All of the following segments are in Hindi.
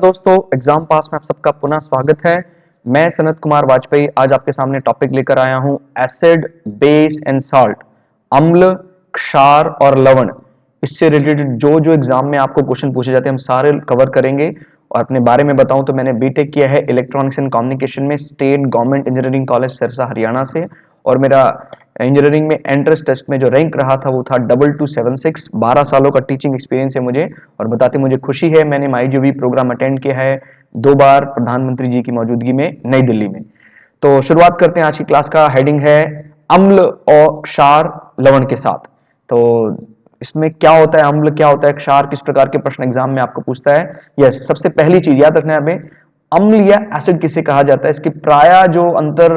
दोस्तों, एग्जाम पास में आप सबका पुनः स्वागत है। मैं सनत कुमार वाजपेयी आज आपके सामने टॉपिक लेकर आया हूं एसिड, बेस एंड सॉल्ट। अम्ल, क्षार और लवण, इससे रिलेटेड जो जो एग्जाम में आपको क्वेश्चन पूछे जाते हैं हम सारे कवर करेंगे। और अपने बारे में बताऊं तो मैंने बीटेक किया है इलेक्ट्रॉनिक्स एंड कम्युनिकेशन में state government engineering college Sirsa Haryana से। और मेरा इंजीनियरिंग में एंट्रेंस टेस्ट में जो रैंक रहा था वो था 2276। 12 सालों का टीचिंग एक्सपीरियंस है मुझे, और बताते मुझे खुशी है मैंने माईजीओवी प्रोग्राम अटेंड किया है 2 बार प्रधानमंत्री जी की मौजूदगी में नई दिल्ली में। तो शुरुआत करते हैं। आज की क्लास का हेडिंग है अम्ल और क्षार लवण के साथ। तो इसमें क्या होता है अम्ल, क्या होता है क्षार, किस प्रकार के प्रश्न एग्जाम में आपको पूछता है। यस, सबसे पहली चीज याद रखना है हमें, अम्ल या एसिड किसे कहा जाता है। इसकी प्राय जो अंतर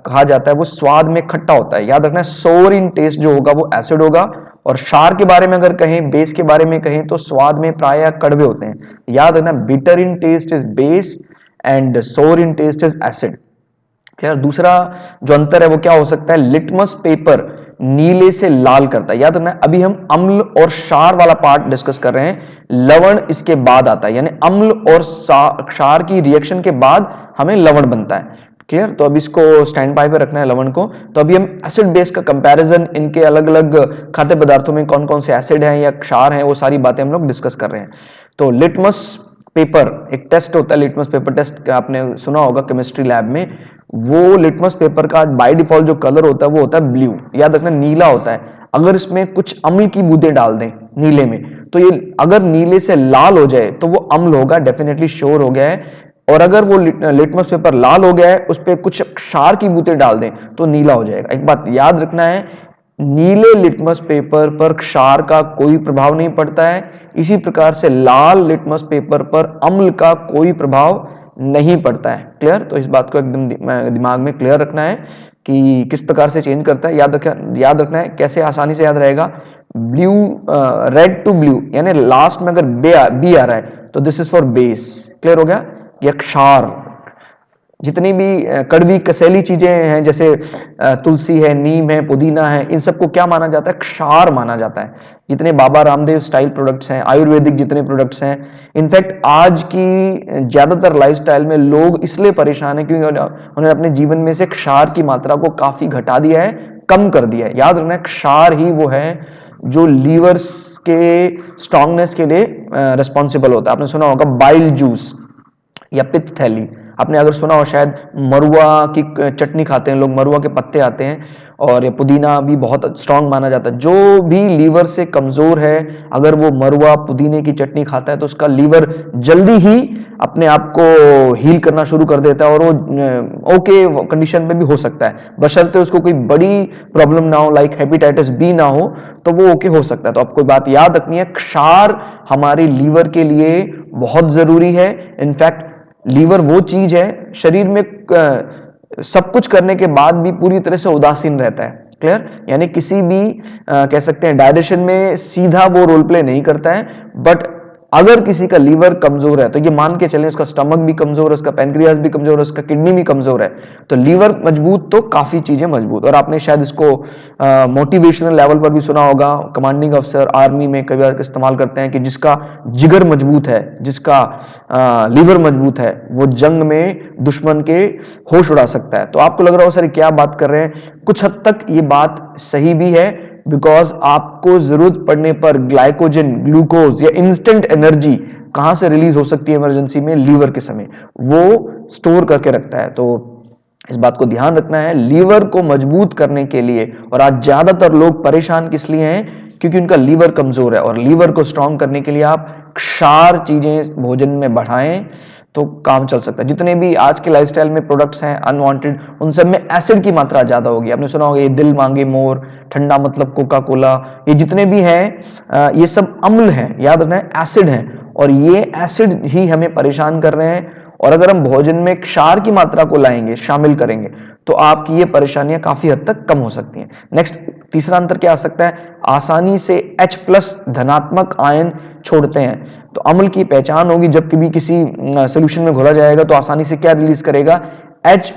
कहा जाता है वो स्वाद में खट्टा होता है। याद रखना है सोर इन टेस्ट जो होगा वो एसिड होगा, और क्षार के बारे में अगर कहें, बेस के बारे में कहें तो स्वाद में प्राय कड़वे होते हैं। याद रखना bitter in taste is base and sour in taste is acid. यार दूसरा जो अंतर है वो क्या हो सकता है, लिटमस पेपर नीले से लाल करता है। याद रखना अभी हम अम्ल और क्षार वाला पार्ट डिस्कस कर रहे हैं, लवण इसके बाद आता है, यानी अम्ल और क्षार की रिएक्शन के बाद हमें लवण बनता है। क्लियर? तो अब इसको स्टैंड बाय पे रखना है लवण को। तो अभी हम एसिड बेस का कंपैरिजन, इनके अलग अलग खाद्य पदार्थों में कौन कौन से एसिड हैं या क्षार हैं, वो सारी बातें हम लोग डिस्कस कर रहे हैं। तो लिटमस पेपर एक टेस्ट होता है, लिटमस पेपर टेस्ट आपने सुना होगा केमिस्ट्री लैब में। वो लिटमस पेपर का बाय डिफॉल्ट जो कलर होता है वो होता है ब्लू। याद रखना नीला होता है। अगर इसमें कुछ अम्ल की बूंदें डाल दें नीले में तो ये अगर नीले से लाल हो जाए तो वो अम्ल होगा, डेफिनेटली श्योर हो गया है। और अगर वो लिटमस पेपर लाल हो गया है, उस पर कुछ क्षार की बूंदें डाल दें तो नीला हो जाएगा। एक बात याद रखना है, नीले लिटमस पेपर पर क्षार का कोई प्रभाव नहीं पड़ता है, इसी प्रकार से लाल लिटमस पेपर पर अम्ल का कोई प्रभाव नहीं पड़ता है। क्लियर? तो इस बात को एकदम दिमाग में क्लियर रखना है कि किस प्रकार से चेंज करता है। याद रखना है कैसे आसानी से याद रहेगा। ब्लू, रेड टू ब्लू, यानी लास्ट में अगर बी आ रहा है तो this is for base. Clear हो गया? या क्षार, जितनी भी कड़वी कसैली चीजें हैं जैसे तुलसी है, नीम है, पुदीना है, इन सबको क्या माना जाता है, क्षार माना जाता है। जितने बाबा रामदेव स्टाइल प्रोडक्ट्स हैं, आयुर्वेदिक जितने प्रोडक्ट्स हैं, इनफैक्ट आज की ज्यादातर लाइफस्टाइल में लोग इसलिए परेशान हैं क्योंकि उन्होंने अपने जीवन में से क्षार की मात्रा को काफी घटा दिया है, कम कर दिया है। याद रखना क्षार ही वो है जो लीवर के स्ट्रांगनेस के लिए रिस्पॉन्सिबल होता है। आपने सुना होगा बाइल जूस या पित्त थैली, आपने अगर सुना हो शायद। मरुआ की चटनी खाते हैं लोग, मरुआ के पत्ते आते हैं, और ये पुदीना भी बहुत स्ट्रांग माना जाता है। जो भी लीवर से कमजोर है अगर वो मरुआ पुदीने की चटनी खाता है तो उसका लीवर जल्दी ही अपने आप को हील करना शुरू कर देता है, और वो ओके कंडीशन में भी हो सकता है, बशर्ते उसको कोई बड़ी प्रॉब्लम ना हो, लाइक हेपेटाइटिस बी ना हो, तो वो ओके हो सकता है। तो आपको बात याद रखनी है, क्षार हमारे लीवर के लिए बहुत जरूरी है। इनफैक्ट लीवर वो चीज है शरीर में सब कुछ करने के बाद भी पूरी तरह से उदासीन रहता है। क्लियर? यानी किसी भी कह सकते हैं डाइजेशन में सीधा वो रोल प्ले नहीं करता है, बट अगर किसी का लीवर कमजोर है तो ये मान के चलें उसका स्टमक भी कमजोर है, उसका पैनक्रियास भी कमजोर है, उसका किडनी भी कमजोर है। तो लीवर मजबूत तो काफी चीजें मजबूत। और आपने शायद इसको मोटिवेशनल लेवल पर भी सुना होगा, कमांडिंग अफसर आर्मी में कई बार इस्तेमाल करते हैं कि जिसका जिगर मजबूत है, जिसका लीवर मजबूत है, वो जंग में दुश्मन के होश उड़ा सकता है। तो आपको लग रहा हो सर क्या बात कर रहे हैं, कुछ हद तक ये बात सही भी है, बिकॉज आपको जरूरत पड़ने पर ग्लाइकोजन, ग्लूकोज या इंस्टेंट एनर्जी कहां से रिलीज हो सकती है इमरजेंसी में, लीवर के समय वो स्टोर करके रखता है। तो इस बात को ध्यान रखना है लीवर को मजबूत करने के लिए। और आज ज्यादातर लोग परेशान किस लिए हैं, क्योंकि उनका लीवर कमजोर है, और लीवर को स्ट्रांग करने के लिए आप क्षार चीजें भोजन में बढ़ाएं तो काम चल सकता है। जितने भी आज के लाइफस्टाइल में प्रोडक्ट्स हैं अनवांटेड, उन सब में एसिड की मात्रा ज्यादा होगी। आपने सुना होगा ये दिल मांगे मोर, ठंडा मतलब कोका कोला, ये जितने भी हैं ये सब अम्ल हैं, याद रखना है एसिड हैं, और ये एसिड ही हमें परेशान कर रहे हैं। और अगर हम भोजन में क्षार की मात्रा को लाएंगे, शामिल करेंगे, तो आपकी ये परेशानियां काफी हद तक कम हो सकती हैं। नेक्स्ट, तीसरा अंतर क्या आ सकता है, आसानी से H+ धनात्मक आयन छोड़ते हैं। तो अम्ल की पहचान होगी जब कभी किसी सोल्यूशन में घोला जाएगा तो आसानी से क्या रिलीज करेगा, H+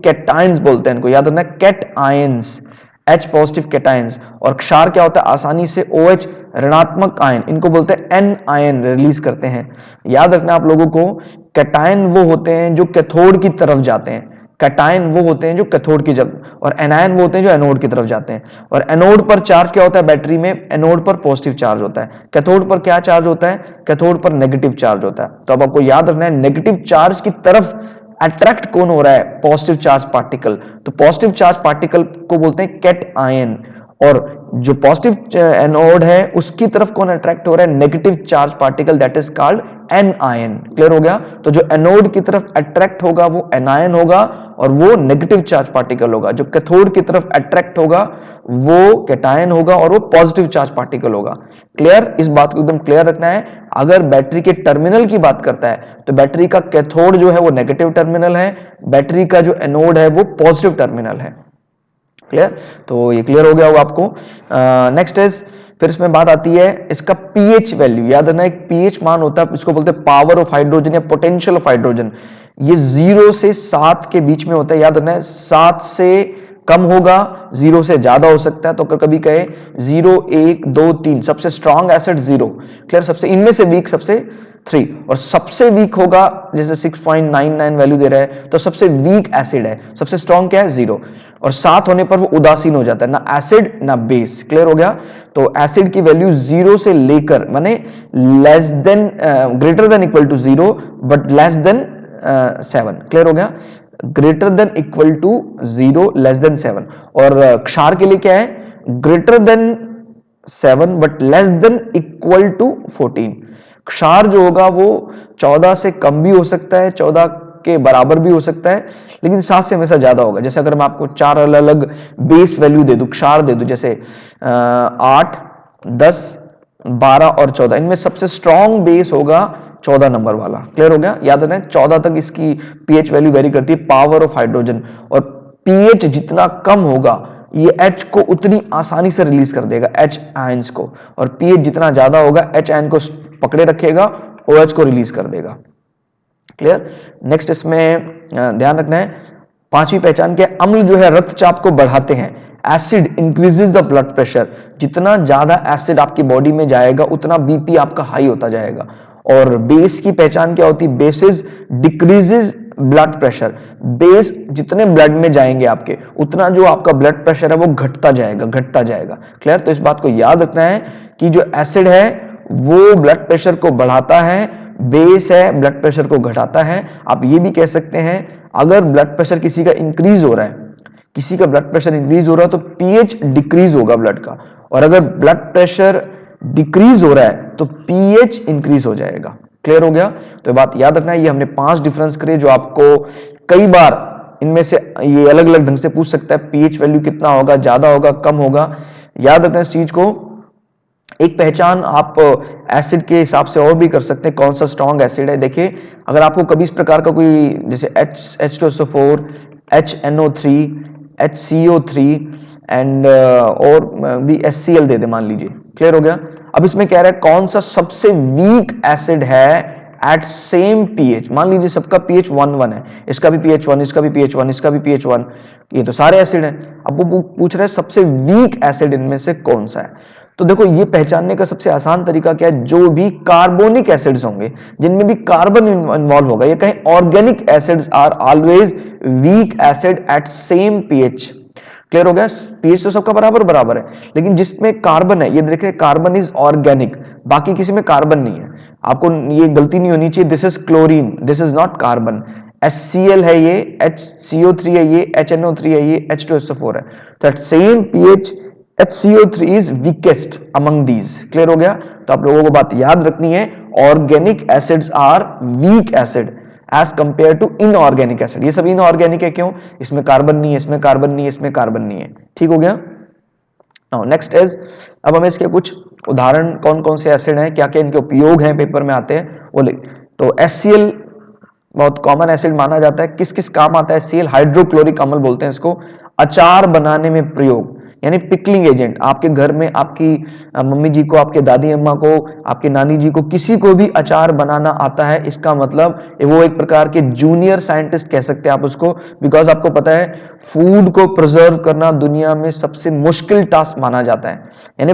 कैटायंस बोलते हैं इनको, याद रखना कैट आयंस, H+ कैटायंस। और क्षार क्या होता है, आसानी से OH ऋणात्मक आयन, इनको बोलते हैं एन आयन रिलीज करते हैं। याद रखना आप लोगों को, कैटायन वो होते हैं जो कैथोड की तरफ जाते हैं, कैटायन वो होते हैं जो कैथोड की तरफ, और एनायन वो होते हैं जो एनोड की तरफ जाते हैं। और एनोड पर चार्ज क्या होता है बैटरी में, एनोड पर पॉजिटिव चार्ज होता है, कैथोड पर क्या चार्ज होता है, कैथोड पर नेगेटिव चार्ज होता है। तो अब आपको याद रखना है नेगेटिव चार्ज की तरफ अट्रैक्ट कौन हो रहा है, पॉजिटिव चार्ज पार्टिकल। तो पॉजिटिव चार्ज पार्टिकल को बोलते हैं कैट आयन, और जो पॉजिटिव एनोड है उसकी तरफ कौन अट्रैक्ट हो रहा है, negative charge particle, that is called an ion. Clear हो गया। तो जो एनोड की तरफ अट्रैक्ट होगा वो एनायन होगा, और वो नेगेटिव चार्ज पार्टिकल होगा। जो कैथोड की तरफ अट्रैक्ट होगा वो कैटायन होगा, और वो पॉजिटिव चार्ज पार्टिकल होगा। क्लियर, इस बात को एकदम क्लियर रखना है। अगर बैटरी के टर्मिनल की बात करता है तो बैटरी का कैथोड जो है वो नेगेटिव टर्मिनल है, बैटरी का जो एनोड है वो पॉजिटिव टर्मिनल है। क्लियर, तो ये क्लियर हो गया होगा आपको। नेक्स्ट इज, फिर इसमें बात आती है इसका पीएच वैल्यू। याद रखना एक पीएच मान होता है, इसको बोलते हैं पावर ऑफ हाइड्रोजन या पोटेंशियल ऑफ हाइड्रोजन। ये 0 से 7 के बीच में होता है। याद रखना है 7 से कम होगा, 0 से ज्यादा हो सकता है। तो कभी कहे 0, 1, 2, 3, सबसे स्ट्रॉन्ग एसिड 0। क्लियर, सबसे इनमें से वीक सबसे 3, और सबसे वीक होगा जैसे 6.99 वैल्यू दे रहा है तो सबसे वीक एसिड है, सबसे स्ट्रॉन्ग क्या है 0, और 7 होने पर वो उदासीन हो जाता है, ना एसिड ना बेस। क्लियर हो गया। तो एसिड की वैल्यू 0 से लेकर माने less than greater than equal to 0 but less than 7। Clear हो गया, greater than equal to 0 less than 7। और क्षार के लिए क्या है, greater than 7 but less than equal to 14। क्षार जो होगा वो 14 से कम भी हो सकता है, 14 के बराबर भी हो सकता है, लेकिन 7 से हमेशा ज्यादा होगा। जैसे अगर मैं आपको 4 अलग अलग बेस वैल्यू दे दूं, क्षार दे दूं, जैसे 8, 10, 12 और 14, इनमें सबसे स्ट्रॉन्ग बेस होगा 14 नंबर वाला। क्लियर हो गया। याद रखना 14 तक इसकी पीएच वैल्यू वेरी करती है, पावर ऑफ हाइड्रोजन। और पीएच जितना कम होगा ये H को उतनी आसानी से रिलीज कर देगा, H आयंस को, और पीएच जितना ज्यादा होगा H आयन को पकड़े रखेगा, OH को रिलीज कर देगा। क्लियर। नेक्स्ट इसमें ध्यान रखना है, पांचवी पहचान क्या है, अम्ल जो है रक्तचाप को बढ़ाते हैं। Acid increases the blood pressure, जितना ज्यादा एसिड आपकी बॉडी में जाएगा उतना बीपी आपका हाई होता जाएगा। और बेस की पहचान क्या होती है, basis decreases blood pressure, base जितने ब्लड में जाएंगे आपके उतना जो आपका ब्लड प्रेशर है वो घटता जाएगा, घटता जाएगा। क्लियर। तो इस बात को याद रखना है कि जो एसिड है वो ब्लड प्रेशर को बढ़ाता है, बेस है ब्लड प्रेशर को घटाता है। आप ये भी कह सकते हैं अगर ब्लड प्रेशर किसी का इंक्रीज हो रहा है, किसी का ब्लड प्रेशर इंक्रीज हो रहा है तो पीएच डिक्रीज होगा ब्लड का, और अगर ब्लड प्रेशर डिक्रीज हो रहा है तो पीएच इंक्रीज हो जाएगा। क्लियर हो गया। तो बात याद रखना है, ये हमने 5 डिफरेंस करे जो आपको कई बार इनमें से ये अलग अलग ढंग से पूछ सकता है, पीएच वैल्यू कितना होगा, ज्यादा होगा, कम होगा। याद रखना इस चीज को। एक पहचान आप एसिड के हिसाब से और भी कर सकते हैं, कौन सा स्ट्रॉन्ग एसिड है। देखिए अगर आपको कभी इस प्रकार का कोई जैसे H2SO4, HNO3, HCO3 एंड और भी HCl दे दे मान लीजिए। क्लियर हो गया। अब इसमें कह रहा है कौन सा सबसे वीक एसिड है एट सेम पीएच। मान लीजिए सबका पीएच 1 है, इसका भी पीएच 1, इसका भी पीएच 1, इसका भी पीएच 1, ये तो सारे एसिड हैं। अब वो पूछ रहा है सबसे वीक एसिड इनमें से कौन सा है। तो देखो ये पहचानने का सबसे आसान तरीका क्या है, जो भी कार्बोनिक एसिड्स होंगे जिनमें भी कार्बन इन्वॉल्व होगा, ये कहें organic acids are always weak acid at same pH. Clear हो गया। पीएच तो सबका बराबर बराबर है, लेकिन जिसमें कार्बन है, ये देखिए कार्बन इज ऑर्गेनिक, बाकी किसी में कार्बन नहीं है। आपको ये गलती नहीं होनी चाहिए, this is chlorine, this is not carbon. HCl है ये, HCO3 है ये, HNO3 है ये, H2SO4 है। तो at same pH HCO3 is weakest among these। Clear हो गया। तो आप लोगों को बात याद रखनी है, organic acids are weak acid as compare to inorganic acid. ये सब इनऑर्गेनिक है, क्यों, इसमें कार्बन नहीं है, इसमें कार्बन नहीं है, इसमें कार्बन नहीं है। ठीक हो गया। नाउ नेक्स्ट इज, अब हमें इसके कुछ उदाहरण कौन कौन से एसिड हैं, क्या क्या इनके उपयोग हैं, पेपर में आते हैं वो लिख। तो HCl बहुत कॉमन एसिड माना जाता है, किस किस काम आता है HCl, हाइड्रोक्लोरिक अम्ल बोलते हैं इसको, अचार बनाने में प्रयोग, यानी पिकलिंग एजेंट। आपके घर में आपकी मम्मी जी को, आपके दादी अम्मा को, आपके नानी जी को, किसी को भी अचार बनाना आता है, इसका मतलब वो एक प्रकार के जूनियर साइंटिस्ट कह सकते हैं आप उसको। बिकॉज आपको पता है फूड को प्रिजर्व करना दुनिया में सबसे मुश्किल टास्क माना जाता है, यानी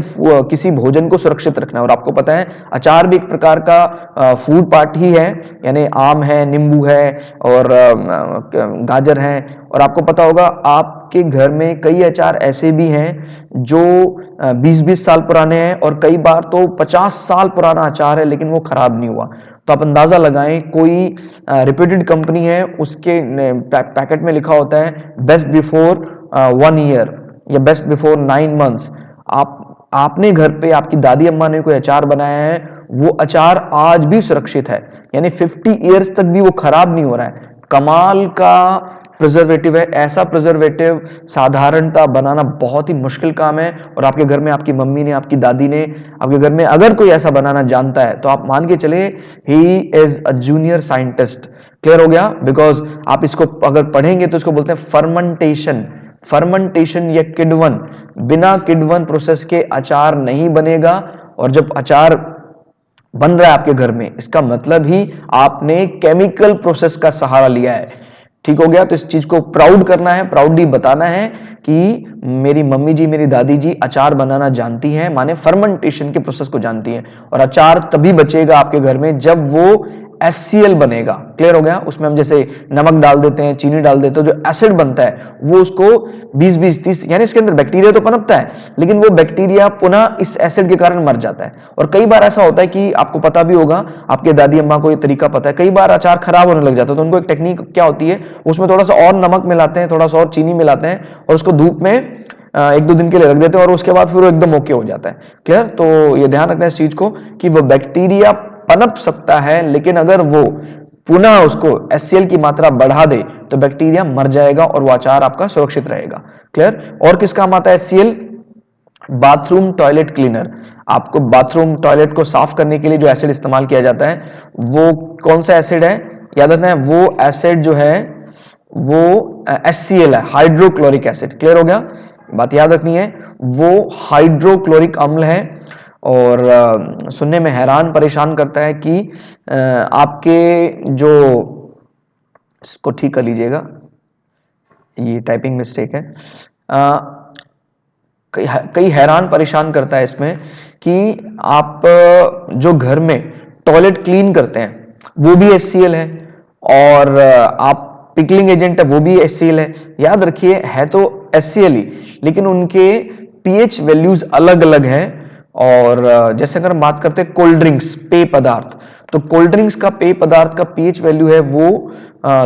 किसी भोजन को सुरक्षित रखना। और आपको पता है अचार भी एक प्रकार का फूड पार्ट ही है, यानी आम है, नींबू है और गाजर है। और आपको पता होगा आपके घर में कई अचार ऐसे भी हैं जो 20-20 साल पुराने हैं और कई बार तो 50 साल पुराना अचार है लेकिन वो खराब नहीं हुआ। तो आप अंदाजा लगाएं, कोई रिप्यूटेड कंपनी है, उसके पैकेट में लिखा होता है बेस्ट बिफोर 1 ईयर या बेस्ट बिफोर 9 मंथ्स। आपने घर पे आपकी दादी अम्मा ने कोई अचार बनाया है, वो अचार आज भी सुरक्षित है, यानी 50 ईयर्स तक भी वो खराब नहीं हो रहा है। कमाल का प्रिजर्वेटिव है। ऐसा प्रिजर्वेटिव साधारणतः बनाना बहुत ही मुश्किल काम है और आपके घर में आपकी मम्मी ने, आपकी दादी ने, आपके घर में अगर कोई ऐसा बनाना जानता है तो आप मान के चले he is a junior scientist. Clear हो गया? बिकॉज आप इसको अगर पढ़ेंगे तो इसको बोलते हैं फर्मेंटेशन। फर्मेंटेशन या किडवन, बिना किडवन प्रोसेस के अचार नहीं बनेगा। और जब अचार बन रहा है आपके घर में, इसका मतलब ही आपने केमिकल प्रोसेस का सहारा लिया है। ठीक हो गया? तो इस चीज को प्राउड करना है, प्राउडली बताना है कि मेरी मम्मी जी, मेरी दादी जी अचार बनाना जानती हैं, माने फर्मेंटेशन के प्रोसेस को जानती हैं। और अचार तभी बचेगा आपके घर में जब वो HCl बनेगा। क्लियर हो गया? उसमें हम जैसे नमक डाल देते हैं, चीनी डाल देते हैं, जो एसिड बनता है वो उसको 20-20-30, यानी इसके अंदर बैक्टीरिया तो पनपता है लेकिन वो बैक्टीरिया पुनः इस एसिड के कारण मर जाता है। और कई बार ऐसा होता है कि आपको पता भी होगा, आपके दादी अम्मा को ये तरीका पता है, कई बार अचार खराब होने लग जाता है तो उनको एक टेक्निक क्या होती है, उसमें थोड़ा सा और नमक मिलाते हैं, थोड़ा सा और चीनी मिलाते हैं और उसको धूप में 1-2 दिन के लिए रख देते हैं और उसके बाद फिर वो एकदम ओके हो जाता है। क्लियर? तो ये ध्यान रखना है इस चीज को कि वो बैक्टीरिया पनप सकता है लेकिन अगर वो पुनः उसको HCl की मात्रा बढ़ा दे तो बैक्टीरिया मर जाएगा और वो अचार आपका सुरक्षित रहेगा। क्लियर? और किस काम आता है HCl? Bathroom toilet cleaner. आपको बाथरूम टॉयलेट को साफ करने के लिए जो एसिड इस्तेमाल किया जाता है वो कौन सा एसिड है? याद रखना है वो एसिड जो है वो HCl है, हाइड्रोक्लोरिक एसिड। क्लियर हो गया? बात याद रखनी है, वो हाइड्रोक्लोरिक अम्ल है। और सुनने में हैरान परेशान करता है कि आपके जो, इसको ठीक कर लीजिएगा, ये टाइपिंग मिस्टेक है। कई हैरान परेशान करता है इसमें कि आप जो घर में टॉयलेट क्लीन करते हैं वो भी HCl है और आप पिकलिंग एजेंट है वो भी HCl है। याद रखिए है तो HCl ही लेकिन उनके pH वैल्यूज अलग अलग है। और जैसे अगर हम बात करते हैं कोल्ड ड्रिंक्स, पेय पदार्थ, तो कोल्ड ड्रिंक्स का पेय पदार्थ का pH वैल्यू है वो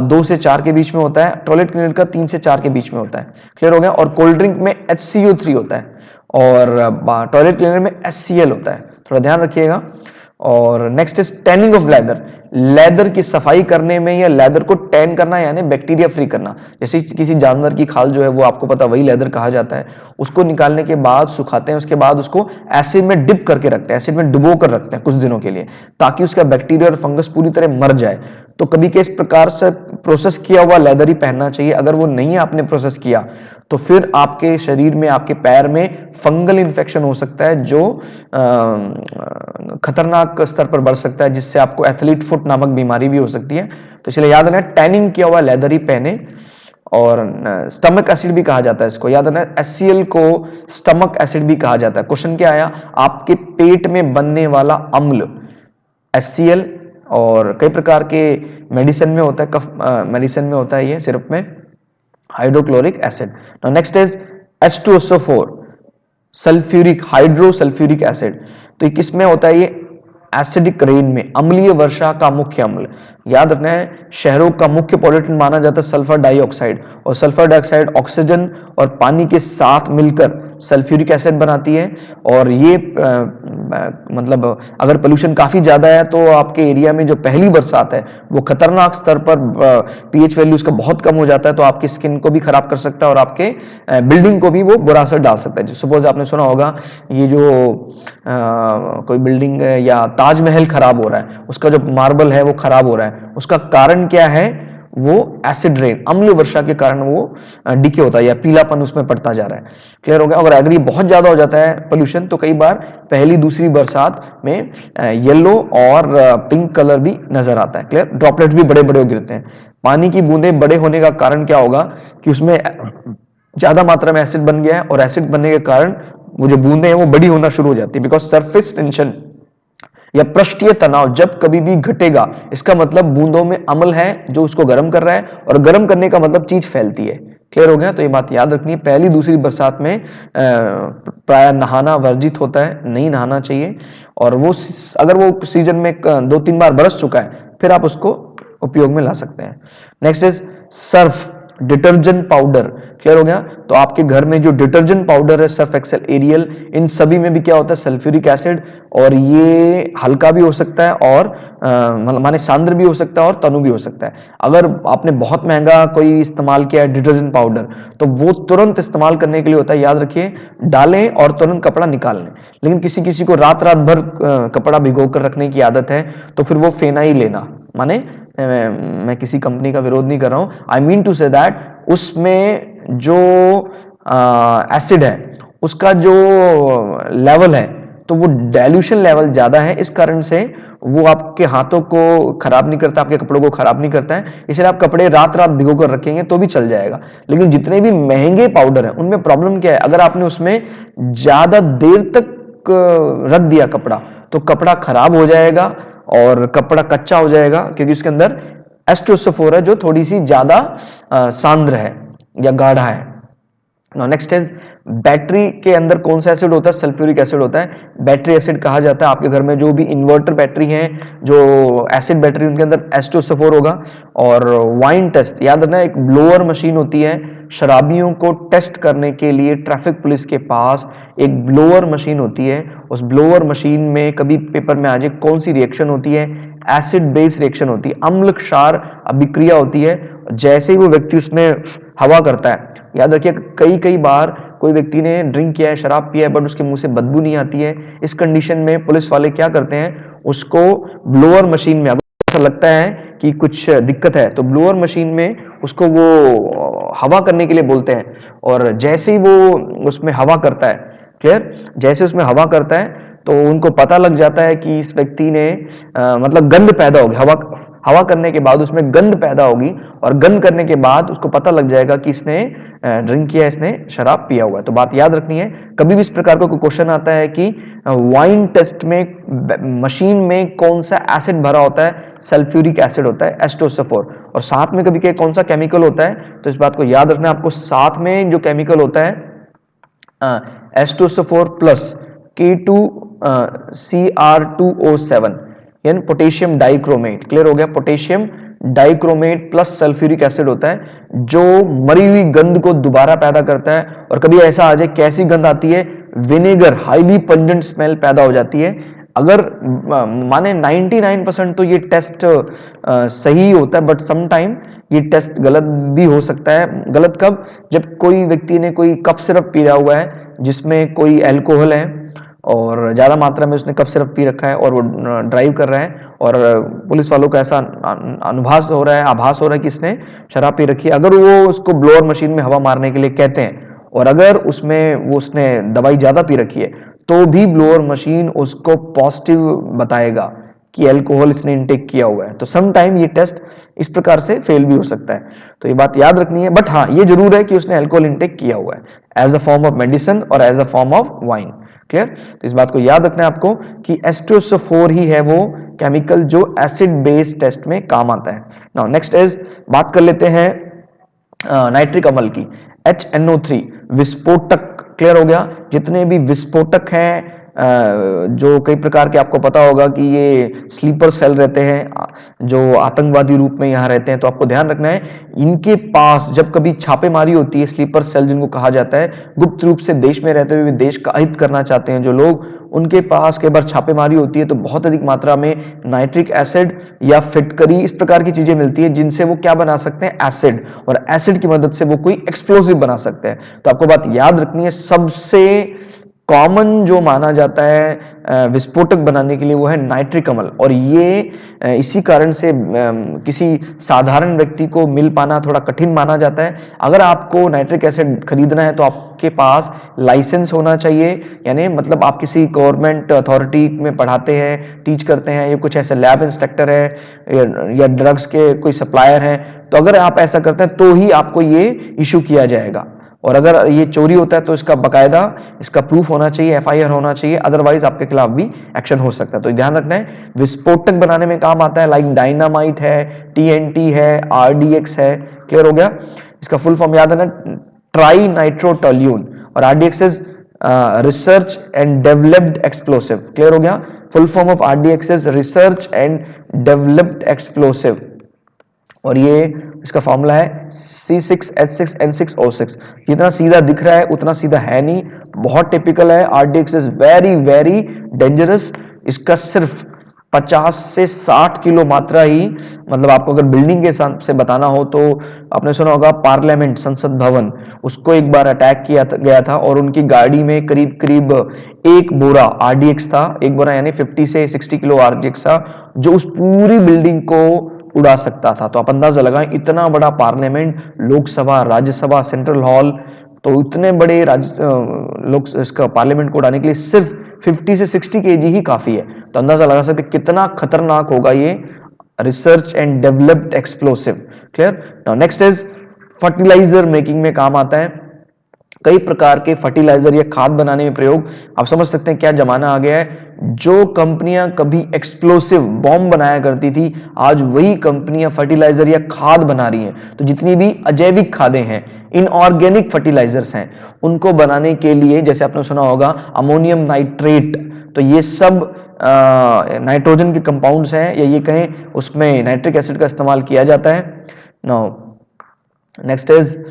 2 से 4 के बीच में होता है, टॉयलेट क्लीनर का 3 से 4 के बीच में होता है। क्लियर हो गया? और कोल्ड ड्रिंक में HCO3 होता है और टॉयलेट क्लीनर में HCl होता है, थोड़ा ध्यान रखिएगा। और next is tanning of leather. Leather की सफाई करने में या लेदर को टैन करना यानी बैक्टीरिया फ्री करना। जैसे किसी जानवर की खाल जो है वो आपको पता वही लेदर कहा जाता है, उसको निकालने के बाद सुखाते हैं, उसके बाद उसको एसिड में डिप करके रखते हैं, एसिड में डुबो कर रखते हैं कुछ दिनों के लिए ताकि उसका बैक्टीरिया और फंगस पूरी तरह मर जाए। तो कभी के इस प्रकार से प्रोसेस किया हुआ लेदर ही पहनना चाहिए। अगर वो नहीं आपने प्रोसेस किया तो फिर आपके शरीर में, आपके पैर में फंगल इन्फेक्शन हो सकता है जो खतरनाक स्तर पर बढ़ सकता है, जिससे आपको एथलीट फुट नामक बीमारी भी हो सकती है। तो इसलिए याद रखना टैनिंग किया हुआ लेदर ही पहने। और स्टमक एसिड भी कहा जाता है इसको, याद रखना HCl को स्टमक एसिड भी कहा जाता है। क्वेश्चन क्या आया? आपके पेट में बनने वाला अम्ल HCl, और कई प्रकार के मेडिसिन में होता है, कफ मेडिसिन में होता है ये सिरप में, hydrochloric acid. Now next is H2SO4 sulphuric, hydrosulphuric acid. तो ये किस में होता है? ये एसिडिक रेन में, अम्लीय वर्षा का मुख्य अम्ल। याद रखना है शहरों का मुख्य पॉल्यूटेंट माना जाता है सल्फर डाइऑक्साइड, और सल्फर डाइऑक्साइड ऑक्सीजन और पानी के साथ मिलकर सल्फ्यूरिक एसिड बनाती है। और ये मतलब अगर पोल्यूशन काफी ज्यादा है तो आपके एरिया में जो पहली बरसात है वो खतरनाक स्तर पर pH वैल्यू उसका बहुत कम हो जाता है, तो आपकी स्किन को भी खराब कर सकता है और आपके बिल्डिंग को भी वो बुरा असर डाल सकता है। सपोज आपने सुना होगा ये जो कोई बिल्डिंग या ताजमहल खराब हो रहा है, उसका जो मार्बल है वो खराब हो रहा है, उसका कारण क्या है? वो एसिड रेन, अम्ल वर्षा के कारण वो डिके होता है या पीलापन उसमें पड़ता जा रहा है। क्लियर हो गया। अगर ये बहुत ज्यादा हो जाता है पोल्यूशन तो कई बार पहली दूसरी बरसात में येलो और पिंक कलर भी नजर आता है। क्लियर, ड्रॉपलेट्स भी बड़े बड़े गिरते हैं। पानी की बूंदें बड़े होने का कारण क्या होगा कि उसमें ज्यादा मात्रा में एसिड बन गया है, और एसिड बनने के कारण वो जो बूंदें हैं वो बड़ी होना शुरू हो जाती है। बिकॉज सरफेस टेंशन या पृष्ठीय तनाव जब कभी भी घटेगा, इसका मतलब बूंदों में अम्ल है जो उसको गर्म कर रहा है, और गर्म करने का मतलब चीज फैलती है। क्लियर हो गया। तो ये बात याद रखनी है, पहली दूसरी बरसात में प्राय नहाना वर्जित होता है, नहीं नहाना चाहिए। और वो अगर वो सीजन में 2-3 बार बरस चुका है फिर आप उसको उपयोग में ला सकते हैं। Next is Surf detergent powder. Clear हो गया। तो आपके घर में जो डिटर्जेंट पाउडर है, सर्फ एक्सेल, एरियल, इन सभी में भी क्या होता है, सल्फ्यूरिक एसिड, और ये हल्का भी हो सकता है और माने सांद्र भी हो सकता है और तनु भी हो सकता है। अगर आपने बहुत महंगा कोई इस्तेमाल किया है डिटर्जेंट पाउडर तो वो तुरंत इस्तेमाल करने के लिए होता है, याद रखिए, डालें और तुरंत कपड़ा निकाल लें। लेकिन किसी किसी को रात रात भर कपड़ा भिगो कर रखने की आदत है तो फिर वो फेना ही लेना, माने मैं किसी कंपनी का विरोध नहीं कर रहा हूं, I mean to say that उसमें जो एसिड है उसका जो लेवल है तो वो डाइल्यूशन लेवल ज्यादा है, इस कारण से वो आपके हाथों को खराब नहीं करता, आपके कपड़ों को खराब नहीं करता है। इसलिए आप कपड़े रात रात भिगो कर रखेंगे तो भी चल जाएगा। लेकिन जितने भी महंगे पाउडर हैं उनमें प्रॉब्लम क्या है, अगर आपने उसमें ज्यादा देर तक रख दिया कपड़ा तो कपड़ा खराब हो जाएगा और कपड़ा कच्चा हो जाएगा, क्योंकि उसके अंदर H2SO4 है जो थोड़ी सी ज्यादा सांद्र है या गाढ़ा है। नेक्स्ट इज बैटरी के अंदर कौन सा एसिड होता है, सल्फ्यूरिक एसिड होता है, बैटरी एसिड कहा जाता है। आपके घर में जो भी इन्वर्टर बैटरी है, जो एसिड बैटरी, उनके अंदर H2SO4 होगा। और वाइन टेस्ट याद रखना, एक ब्लोअर मशीन होती है शराबियों को टेस्ट करने के लिए, ट्रैफिक पुलिस के पास एक ब्लोअर मशीन होती है। उस ब्लोअर मशीन में कभी पेपर में आ जाए कौन सी रिएक्शन होती है, एसिड बेस रिएक्शन होती है, अम्ल क्षार अभिक्रिया होती है। जैसे ही वो व्यक्ति उसमें हवा करता है, याद रखिए कई कई बार कोई व्यक्ति ने ड्रिंक किया है, शराब पिया है, बट उसके मुंह से बदबू नहीं आती है। इस कंडीशन में पुलिस वाले क्या करते हैं, उसको ब्लोअर मशीन में, अगर ऐसा लगता है कि कुछ दिक्कत है तो ब्लोअर मशीन में उसको वो हवा करने के लिए बोलते हैं। और जैसे ही वो उसमें हवा करता है, क्लियर, जैसे उसमें हवा करता है तो उनको पता लग जाता है कि इस व्यक्ति ने मतलब गंध पैदा होगी, हवा करने के बाद उसमें गंध पैदा होगी, और गंध करने के बाद उसको पता लग जाएगा कि इसने ड्रिंक किया, इसने शराब पिया हुआ है। तो बात याद रखनी है, कभी भी इस प्रकार का कोई क्वेश्चन आता है कि वाइन टेस्ट में मशीन में कौन सा एसिड भरा होता है, सल्फ्यूरिक एसिड होता है, H2SO4, और साथ में कभी कौन सा केमिकल होता है, तो इस बात को याद रखना है आपको, साथ में जो केमिकल होता है H2SO4 प्लस K2CR2O7 यानी पोटेशियम डाइक्रोमेट। क्लियर हो गया, potassium dichromate plus sulphuric acid होता है जो मरी हुई गंध को दोबारा पैदा करता है। और कभी ऐसा आ जाए, कैसी गंध आती है, विनेगर, हाईली पंजेंट स्मेल पैदा हो जाती है। अगर माने 99% तो ये टेस्ट सही होता है, बट समटाइम ये टेस्ट गलत भी हो सकता है। गलत कब, जब कोई व्यक्ति ने कोई कफ सिरप पिया हुआ है जिसमें कोई अल्कोहल है और ज्यादा मात्रा में उसने कफ सिरप पी रखा है और वो ड्राइव कर रहा है, और पुलिस वालों को ऐसा आभास हो रहा है कि इसने शराब पी रखी है। अगर वो उसको ब्लोअर मशीन में हवा मारने के लिए कहते हैं और अगर उसमें वो उसने दवाई ज्यादा पी रखी है तो भी ब्लोअर मशीन उसको पॉजिटिव बताएगा कि अल्कोहल इसने इनटेक किया हुआ है। तो सम टाइम ये टेस्ट इस प्रकार से फेल भी हो सकता है, तो ये बात याद रखनी है। बट हाँ, ये जरूर है कि उसने अल्कोहल इनटेक किया हुआ है as a form of medicine और as a form of wine. Clear, तो इस बात को याद रखना है आपको कि H2SO4 ही है वो केमिकल जो एसिड बेस टेस्ट में काम आता है। नाउ नेक्स्ट इज, बात कर लेते हैं नाइट्रिक अम्ल की, HNO3 विस्फोटक। क्लियर हो गया, जितने भी विस्फोटक हैं जो कई प्रकार के, आपको पता होगा कि ये स्लीपर सेल रहते हैं जो आतंकवादी रूप में यहाँ रहते हैं, तो आपको ध्यान रखना है इनके पास जब कभी छापेमारी होती है, स्लीपर सेल जिनको कहा जाता है, गुप्त रूप से देश में रहते हुए देश का हित करना चाहते हैं जो लोग, उनके पास कई बार छापेमारी होती है तो बहुत अधिक मात्रा में नाइट्रिक एसिड या फिटकरी, इस प्रकार की चीजें मिलती है जिनसे वो क्या बना सकते हैं, एसिड, और एसिड की मदद से वो कोई एक्सप्लोसिव बना सकते हैं। तो आपको बात याद रखनी है, सबसे कॉमन जो माना जाता है विस्फोटक बनाने के लिए वो है नाइट्रिक अम्ल, और ये इसी कारण से किसी साधारण व्यक्ति को मिल पाना थोड़ा कठिन माना जाता है। अगर आपको नाइट्रिक एसिड खरीदना है तो आपके पास लाइसेंस होना चाहिए, यानी मतलब आप किसी गवर्नमेंट अथॉरिटी में पढ़ाते हैं, टीच करते हैं, या कुछ ऐसे लैब इंस्पेक्टर है या ड्रग्स के कोई सप्लायर है, तो अगर आप ऐसा करते हैं तो ही आपको ये इशू किया जाएगा। और अगर ये चोरी होता है तो इसका बकायदा इसका प्रूफ होना चाहिए, एफआईआर होना चाहिए, अदरवाइज आपके खिलाफ भी एक्शन हो सकता है। तो ध्यान रखना है, विस्फोटक बनाने में काम आता है, लाइक डायनामाइट है, टीएनटी है, आरडीएक्स है। क्लियर हो गया? इसका फुल फॉर्म याद है ना, ट्राई नाइट्रोटोल्यून, और RDX is research and developed explosive. Clear हो गया? Full form of RDX is research and developed explosive, और ये इसका फॉर्मूला है C6H6N6O6। जितना सीधा दिख रहा है उतना सीधा है नहीं, बहुत टिपिकल है। RDX is very very dangerous. इसका सिर्फ 50 से 60 किलो मात्रा ही, मतलब आपको अगर बिल्डिंग के हिसाब से बताना हो तो आपने सुना होगा पार्लियामेंट, संसद भवन, उसको एक बार अटैक किया गया था और उनकी गाड़ी में करीब करीब 1 बोरा आरडीएक्स था, 1 बोरा यानी 50 से 60 किलो आरडीएक्स था, जो उस पूरी बिल्डिंग को उड़ा सकता था। तो आप अंदाजा लगाएं, इतना बड़ा parliament, Lok Sabha, Rajya Sabha, central hall, तो इतने बड़े लोक इसका पार्लियामेंट को उड़ाने के लिए सिर्फ 50 से 60 केजी ही काफी है। तो अंदाजा लगा सकते कितना खतरनाक होगा ये research and developed explosive. Clear? Now next is fertiliser making में काम आता है। कई प्रकार के फर्टिलाइजर या खाद बनाने में प्रयोग। आप समझ सकते हैं क्या जमाना आ गया है। जो कंपनियां कभी एक्सप्लोसिव बॉम्ब बनाया करती थी, आज वही कंपनियां फर्टिलाइजर या खाद बना रही हैं। तो जितनी भी अजैविक खादें हैं, इनऑर्गेनिक फर्टिलाइजर्स हैं, उनको बनाने के लिए, जैसे आपने सुना होगा अमोनियम नाइट्रेट, तो ये सब नाइट्रोजन के कंपाउंड्स हैं, या ये कहें उसमें नाइट्रिक एसिड का इस्तेमाल किया जाता है। नाउ नेक्स्ट इज,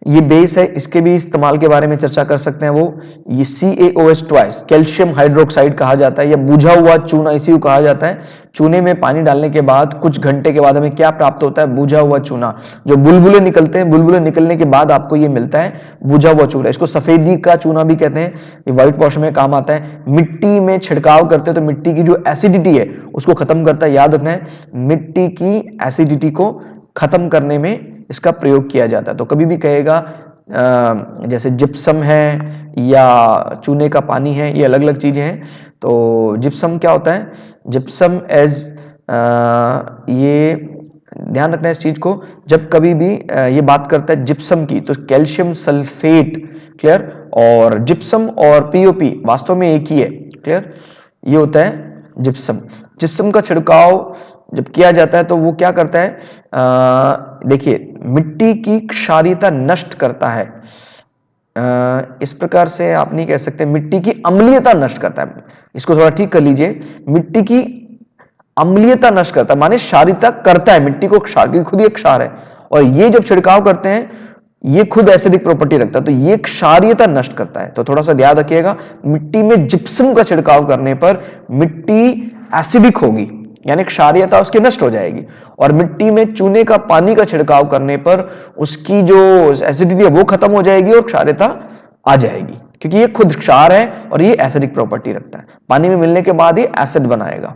ये बेस है, इसके भी इस्तेमाल के बारे में चर्चा कर सकते हैं। वो ये CaOH ट्वाइस, कैल्शियम हाइड्रोक्साइड कहा जाता है, या बुझा हुआ चूना इसी को कहा जाता है। चूने में पानी डालने के बाद कुछ घंटे के बाद हमें क्या प्राप्त होता है? बुझा हुआ चूना। जो बुलबुले निकलते हैं, बुलबुले निकलने के बाद आपको ये मिलता है बुझा हुआ चूना। इसको सफेदी का चूना भी कहते हैं। ये व्हाइट वॉश में काम आता है। मिट्टी में छिड़काव करते हैं तो मिट्टी की जो एसिडिटी है उसको खत्म करता है। याद रखना है, मिट्टी की एसिडिटी को खत्म करने में इसका प्रयोग किया जाता है। तो कभी भी कहेगा जैसे जिप्सम है या चूने का पानी है, ये अलग अलग चीजें हैं। तो जिप्सम क्या होता है? जिप्सम एज ये ध्यान रखना है इस चीज को, जब कभी भी ये बात करता है जिप्सम की तो कैल्शियम सल्फेट। क्लियर? और जिप्सम और पीओपी वास्तव में एक ही है। क्लियर? ये होता है जिप्सम। जिप्सम का छिड़काव जब किया जाता है तो वो क्या करता है? देखिए, मिट्टी की क्षारीयता नष्ट करता है। इस प्रकार से आप नहीं कह सकते, मिट्टी की अम्लीयता नष्ट करता है। इसको थोड़ा ठीक कर लीजिए, मिट्टी की अम्लीयता नष्ट करता है, माने क्षारीयता करता है मिट्टी को, क्षार की खुद ही एक क्षार है, और ये जब छिड़काव करते हैं ये खुद एसिडिक प्रॉपर्टी रखता है, तो ये क्षारीयता नष्ट करता है। तो थोड़ा सा ध्यान रखिएगा, मिट्टी में जिप्सम का छिड़काव करने पर मिट्टी एसिडिक होगी, यानी क्षारीयता उसकी नष्ट हो जाएगी, और मिट्टी में चूने का पानी का छिड़काव करने पर उसकी जो एसिडिटी है वो खत्म हो जाएगी और क्षारीयता आ जाएगी, क्योंकि ये खुद क्षार है और ये एसिडिक प्रॉपर्टी रखता है। पानी में मिलने के बाद ये एसिड बनाएगा।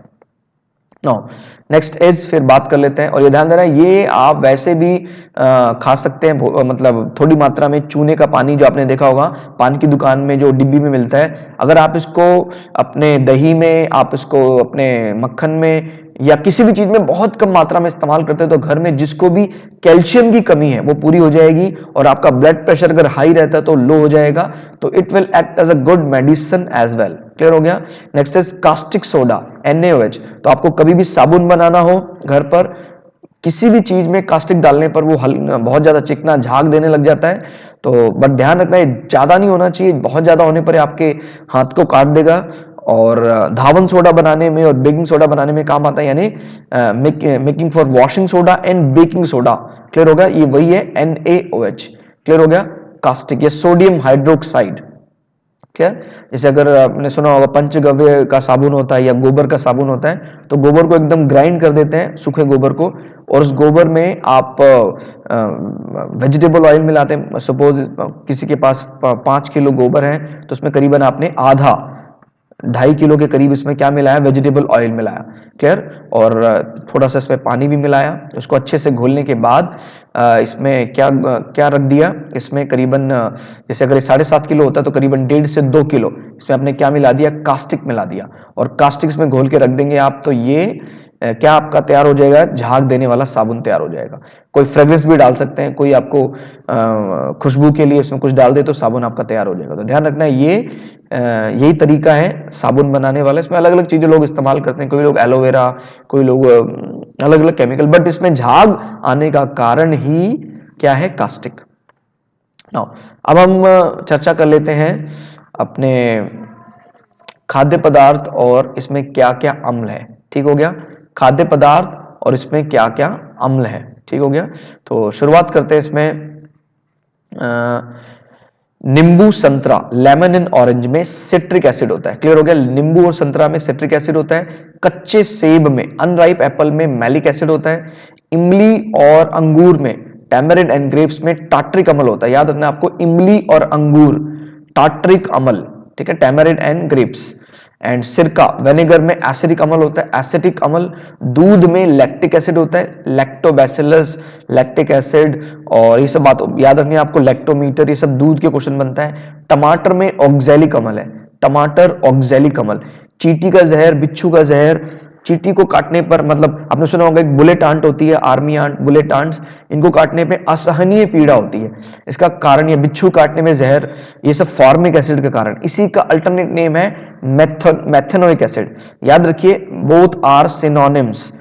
नो नेक्स्ट इज, फिर बात कर लेते हैं, और ये ध्यान देना, ये आप वैसे भी खा सकते हैं, मतलब थोड़ी मात्रा में चूने का पानी, जो आपने देखा होगा पान की दुकान में जो डिब्बी में मिलता है, अगर आप इसको अपने दही में, आप इसको अपने मक्खन में या किसी भी चीज में बहुत कम मात्रा में इस्तेमाल करते हैं, तो घर में जिसको भी कैल्शियम की कमी है वो पूरी हो जाएगी, और आपका ब्लड प्रेशर अगर हाई रहता है तो लो हो जाएगा। तो it will act as a good medicine as well. Clear हो गया? Next is caustic soda, NaOH। तो आपको कभी भी साबुन बनाना हो घर पर, किसी भी चीज में कास्टिक डालने पर वो बहुत ज्यादा चिकना झाग देने लग जाता है। तो बट ध्यान रखना है, ज्यादा नहीं होना चाहिए, बहुत ज्यादा होने पर आपके हाथ को काट देगा। और धावन सोडा बनाने में और बेकिंग सोडा बनाने में काम आता है, यानी making for washing soda and baking soda. Clear हो गया? ये वही है NaOH। क्लियर हो गया? कास्टिक या सोडियम हाइड्रोक्साइड। क्लियर। जैसे अगर आपने सुना होगा पंचगव्य का साबुन होता है या गोबर का साबुन होता है, तो गोबर को एकदम ग्राइंड कर देते हैं, सूखे गोबर को, और उस गोबर में आप वेजिटेबल ऑयल मिलाते हैं। सपोज किसी के पास 5 किलो गोबर है तो उसमें करीबन आपने आधा 2.5 किलो के करीब इसमें क्या मिलाया, वेजिटेबल ऑयल मिलाया। क्लियर। और थोड़ा सा इसमें पानी भी मिलाया, उसको अच्छे से घोलने के बाद इसमें क्या क्या रख दिया, इसमें करीबन जैसे अगर 7.5 किलो होता है तो करीबन 1.5 से 2 किलो इसमें आपने क्या मिला दिया, कास्टिक मिला दिया, और कास्टिक इसमें घोल के रख देंगे आप, तो ये क्या आपका तैयार हो जाएगा, झाग देने वाला साबुन तैयार हो जाएगा। कोई फ्रेग्रेंस भी डाल सकते हैं, कोई आपको खुशबू के लिए इसमें कुछ डाल दे तो साबुन आपका तैयार हो जाएगा। तो ध्यान रखना है, ये यही तरीका है साबुन बनाने वाला। इसमें अलग अलग चीजें लोग इस्तेमाल करते हैं, कोई लोग एलोवेरा, कोई लोग अलग अलग केमिकल, बट इसमें झाग आने का कारण ही क्या है, कास्टिक। नाउ अब हम चर्चा कर लेते हैं अपने खाद्य पदार्थ और इसमें क्या क्या अम्ल है। ठीक हो गया, खाद्य पदार्थ और इसमें क्या क्या अम्ल है। ठीक हो गया, तो शुरुआत करते हैं इसमें। नींबू संतरा, लेमन एंड ऑरेंज में सिट्रिक एसिड होता है। क्लियर हो गया, नींबू और संतरा में सिट्रिक एसिड होता है। कच्चे सेब में, अनराइप एप्पल में मैलिक एसिड होता है। इमली और अंगूर में, टैमरिंड एंड ग्रेप्स में टार्ट्रिक अम्ल होता है। याद रखना आपको, इमली और अंगूर, टार्ट्रिक अम्ल, ठीक है, टैमरिंड एंड ग्रेप्स। एंड सिरका, वेनेगर में एसिडिक अम्ल होता है, एसिटिक अम्ल। दूध में लैक्टिक एसिड होता है, लैक्टोबैसिलस, लैक्टिक एसिड, और ये सब बात याद रखनी है आपको, लैक्टोमीटर, ये सब दूध के क्वेश्चन बनता है। टमाटर में ऑक्सैलिक अम्ल है, टमाटर ऑक्सैलिक अम्ल। चींटी का जहर, बिच्छू का जहर, चींटी को काटने पर, मतलब आपने सुना होगा एक बुलेट आंट होती है, आर्मी आंट, बुलेट आंट्स, इनको काटने पे असहनीय पीड़ा होती है। इसका कारण, ये बिच्छू काटने में जहर, ये सब फॉर्मिक एसिड के कारण। इसी का अल्टरनेट नेम है मेथेनोइक एसिड। याद रखिए, बोथ आर सिनोनिम्स,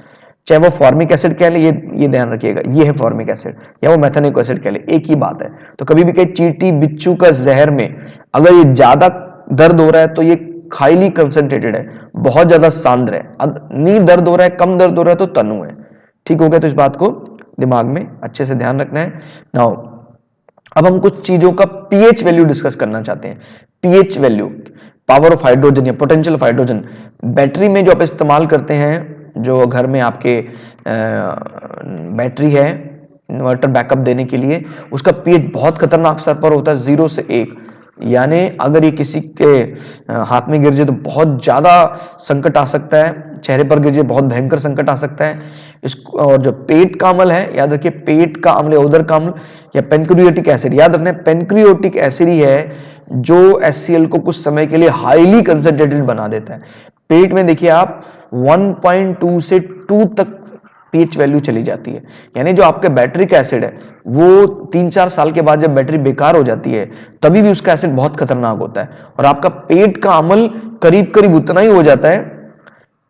चाहे वो फॉर्मिक एसिड कह ले, ये ध्यान रखिएगा, ये है फॉर्मिक एसिड, या वो मेथेनोइक एसिड कह ले, एक ही बात है। तो कभी भी कहे चींटी बिच्छू का जहर में अगर ये ज्यादा दर्द हो रहा है तो ये हाईली कंसंट्रेटेड है, बहुत ज्यादा सांद्र है। अब नहीं दर्द हो रहा है, कम दर्द हो रहा है तो तनु है। ठीक हो गया, तो इस बात को दिमाग में अच्छे से ध्यान रखना है। नाउ अब हम कुछ चीजों का पीएच वैल्यू डिस्कस करना चाहते हैं। PH value, power of hydrogen या पोटेंशियल ऑफ हाइड्रोजन, बैटरी में जो आप इस्तेमाल करते हैं, जो घर में आपके बैटरी है इन्वर्टर बैकअप देने के लिए, उसका पीएच बहुत खतरनाक स्तर पर होता है, 0 से 1। यानी अगर ये किसी के हाथ में गिर जाए तो बहुत ज्यादा संकट आ सकता है, चेहरे पर गिर जाए बहुत भयंकर संकट आ सकता है। और जो पेट का अम्ल है, याद रखिए, पेट का अम्ल, उदर का अम्ल या पेनक्रियोटिक एसिड, याद रखना पेनक्रियोटिक एसिड ही है जो HCl को कुछ समय के लिए हाईली कंसंट्रेटेड बना देता है। पेट में देखिए आप 1.2 से 2 तक पीएच वैल्यू चली जाती है। यानी जो आपके बैटरी का एसिड है वो 3-4 साल के बाद जब बैटरी बेकार हो जाती है तभी भी उसका एसिड बहुत खतरनाक होता है, और आपका पेट का अम्ल करीब करीब उतना ही हो जाता है।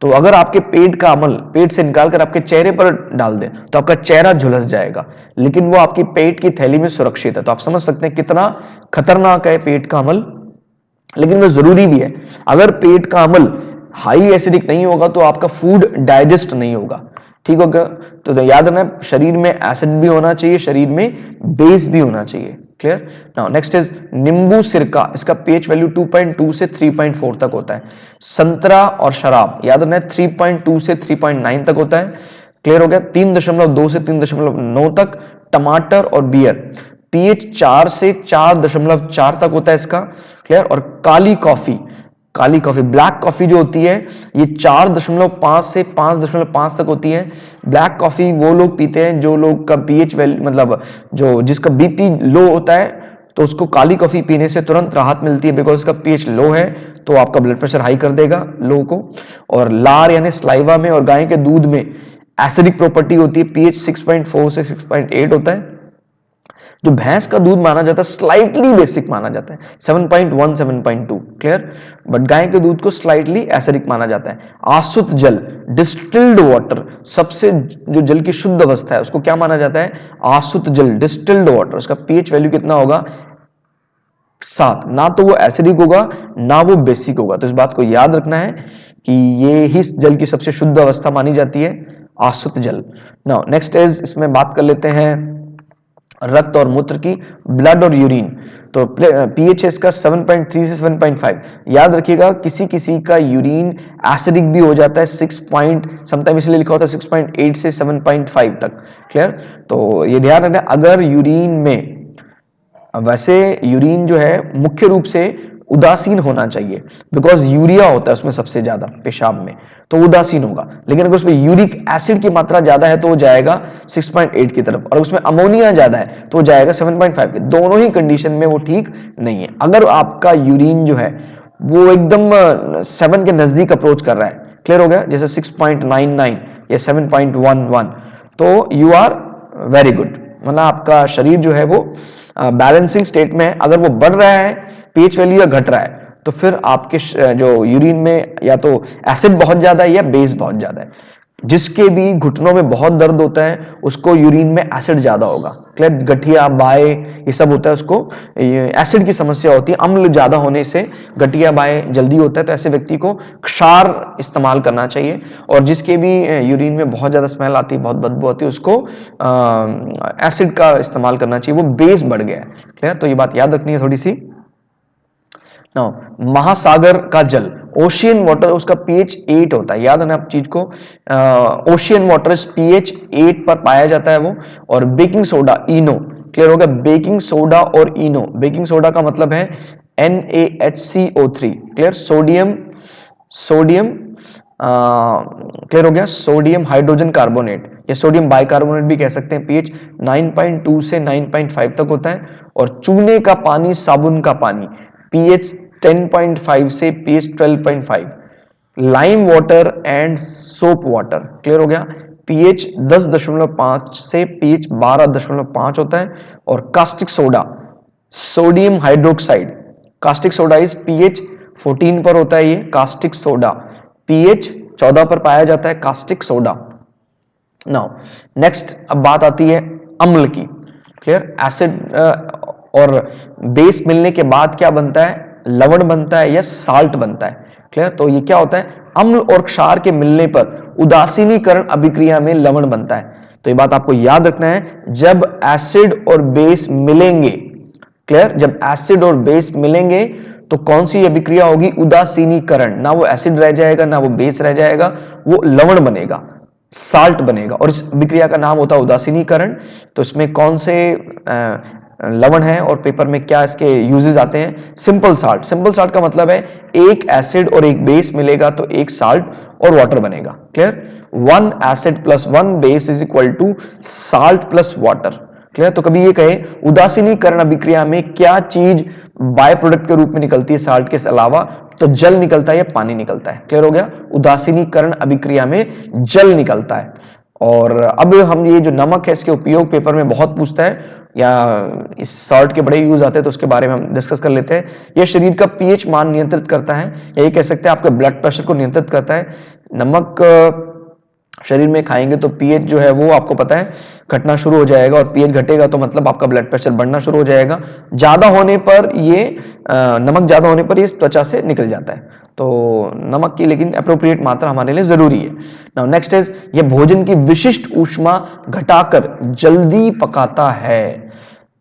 तो अगर आपके पेट का अम्ल पेट से निकालकर आपके चेहरे पर डाल दें तो आपका चेहरा झुलस जाएगा, लेकिन वो आपकी पेट की थैली में सुरक्षित है। तो आप समझ सकते हैं कितना खतरनाक है पेट का अम्ल, लेकिन वो जरूरी भी है। अगर पेट का अम्ल हाई एसिडिक नहीं होगा तो आपका फूड डाइजेस्ट नहीं होगा। ठीक हो गया, तो याद रखना शरीर में एसिड भी होना चाहिए, शरीर में बेस भी होना चाहिए। क्लियर। नाउ नेक्स्ट इज नींबू सिरका, इसका पीएच वैल्यू 2.2 से 3.4 तक होता है। संतरा और शराब, याद रखना 3.2 से 3.9 तक होता है। क्लियर हो गया, 3.2 से 3.9 तक। टमाटर और बियर, पीएच 4 से 4.4 तक होता है इसका। क्लियर। और काली कॉफी, काली कॉफी, ब्लैक कॉफी जो होती है ये 4.5 से 5.5 तक होती है। ब्लैक कॉफी वो लोग पीते हैं जो लोग का पीएच वैल्यू, मतलब जो जिसका बीपी लो होता है, तो उसको काली कॉफी पीने से तुरंत राहत मिलती है, बिकॉज इसका पीएच लो है, तो आपका ब्लड प्रेशर हाई कर देगा लो को। और लार यानी स्लाइवा में और गाय के दूध में एसिडिक प्रॉपर्टी होती है, पीएच 6.4 से 6.8 होता है। जो भैंस का दूध माना जाता है स्लाइटली बेसिक माना जाता है, 7.1 7.2। क्लियर। बट गाय के दूध को स्लाइटली एसिडिक माना जाता है। आसुत जल, डिस्टिल्ड वाटर, सबसे जो जल की शुद्ध अवस्था है उसको क्या माना जाता है, आसुत जल, डिस्टिल्ड वाटर। उसका पीएच वैल्यू कितना होगा, 7। ना तो वो एसिडिक होगा ना वो बेसिक होगा। तो इस बात को याद रखना है कि ये ही जल की सबसे शुद्ध अवस्था मानी जाती है, आसुत जल। नाउ नेक्स्ट इज, इसमें बात कर लेते हैं रक्त और मूत्र की, ब्लड और यूरिन। तो pH है इसका 7.3 से 7.5। याद रखिएगा किसी किसी का यूरिन एसिडिक भी हो जाता है 6 पॉइंट, समटाइम इसलिए लिखा होता है 6.8 से 7.5 तक। क्लियर? तो ये ध्यान रखना, अगर यूरिन में, वैसे यूरिन जो है मुख्य रूप से उदासीन होना चाहिए, बिकॉज यूरिया होता है उसमें सबसे ज्यादा पेशाब में, तो उदासीन होगा। लेकिन अगर उसमें यूरिक एसिड की मात्रा ज्यादा है तो वो जाएगा 6.8 की तरफ, और उसमें अमोनिया ज्यादा है तो वो जाएगा 7.5 की। दोनों ही कंडीशन में वो ठीक नहीं है। अगर आपका यूरिन जो है वो एकदम 7 के नजदीक अप्रोच कर रहा है, क्लियर हो गया, जैसे 6.99 या 7.11, तो यू आर वेरी गुड, मतलब आपका शरीर जो है वो बैलेंसिंग स्टेट में है। अगर वो बढ़ रहा है पीएच वैल्यू या घट रहा है, तो फिर आपके जो यूरिन में या तो एसिड बहुत ज्यादा है या बेस बहुत ज्यादा है। जिसके भी घुटनों में बहुत दर्द होता है उसको यूरिन में एसिड ज्यादा होगा। क्लियर? गठिया बाय ये सब होता है, उसको एसिड की समस्या होती है। अम्ल ज्यादा होने से गठिया बाय जल्दी होता है, तो ऐसे व्यक्ति को क्षार इस्तेमाल करना चाहिए। और जिसके भी यूरिन में बहुत ज्यादा स्मेल आती है, बहुत बदबू आती है, उसको एसिड का इस्तेमाल करना चाहिए, वो बेस बढ़ गया है। क्लियर? तो ये बात याद रखनी है थोड़ी सी। नाउ महासागर का जल, ओशियन वाटर, उसका पीएच 8 होता है। याद है ना आप चीज को, ओशियन वाटर पीएच 8 पर पाया जाता है वो। और बेकिंग सोडा, इनो, क्लियर हो गया, बेकिंग सोडा और इनो। बेकिंग सोडा का मतलब है NaHCO3, क्लियर, सोडियम, क्लियर हो गया, सोडियम हाइड्रोजन कार्बोनेट या सोडियम बाइकार्बोनेट भी कह सकते हैं। पीएच 9.2 से 9.5 तक होता है। और चूने का पानी, साबुन का पानी, पीएच 10.5 से pH 12.5। Lime water and soap water, clear हो गया, पीएच 10.5 से पीएच 12.5 होता है। और caustic soda, sodium hydroxide, caustic soda is pH 14 पर होता है। ये कास्टिक सोडा पीएच 14 पर पाया जाता है, कास्टिक सोडा। नाउ नेक्स्ट, अब बात आती है अम्ल की। क्लियर? एसिड और बेस मिलने के बाद क्या बनता है? लवण बनता है या साल्ट बनता है। क्लियर? तो ये क्या होता है? अम्ल और क्षार के मिलने पर उदासीनीकरण अभिक्रिया में लवण बनता है। तो ये बात आपको याद रखना है, जब एसिड और बेस मिलेंगे, क्लियर, जब एसिड और बेस मिलेंगे तो कौन सी अभिक्रिया होगी? उदासीनीकरण। ना वो एसिड रह जाएगा ना वो बेस रह जाएगा, वो लवण बनेगा, साल्ट बनेगा, और इस अभिक्रिया का नाम होता है उदासीनीकरण। तो इसमें कौन से लवण है और पेपर में क्या इसके यूजेस आते हैं? Simple salt. सिंपल साल्ट का मतलब है एक एसिड और एक बेस मिलेगा तो एक साल्ट और वाटर बनेगा। Clear? 1 acid plus 1 base is equal to salt plus water. Clear? तो कभी ये कहे उदासीनीकरण अभिक्रिया में क्या चीज बाय प्रोडक्ट के रूप में निकलती है साल्ट के अलावा? तो जल निकलता है या पानी निकलता है। क्लियर हो गया? उदासीनीकरण अभिक्रिया में जल निकलता है। और अब हम ये जो नमक है इसके उपयोग पेपर में बहुत पूछता है, या इस सॉल्ट के बड़े यूज आते हैं, तो उसके बारे में हम डिस्कस कर लेते हैं। यह शरीर का पीएच मान नियंत्रित करता है, या ये कह सकते हैं आपके ब्लड प्रेशर को नियंत्रित करता है। नमक शरीर में खाएंगे तो पीएच जो है वो आपको पता है घटना शुरू हो जाएगा, और पीएच घटेगा तो मतलब आपका ब्लड प्रेशर बढ़ना शुरू हो जाएगा। ज्यादा होने पर ये नमक ज्यादा होने पर ये त्वचा से निकल जाता है। तो नमक की लेकिन अप्रोप्रिएट मात्रा हमारे लिए जरूरी है। नाउ नेक्स्ट इज, ये भोजन की विशिष्ट ऊष्मा घटाकर जल्दी पकाता है।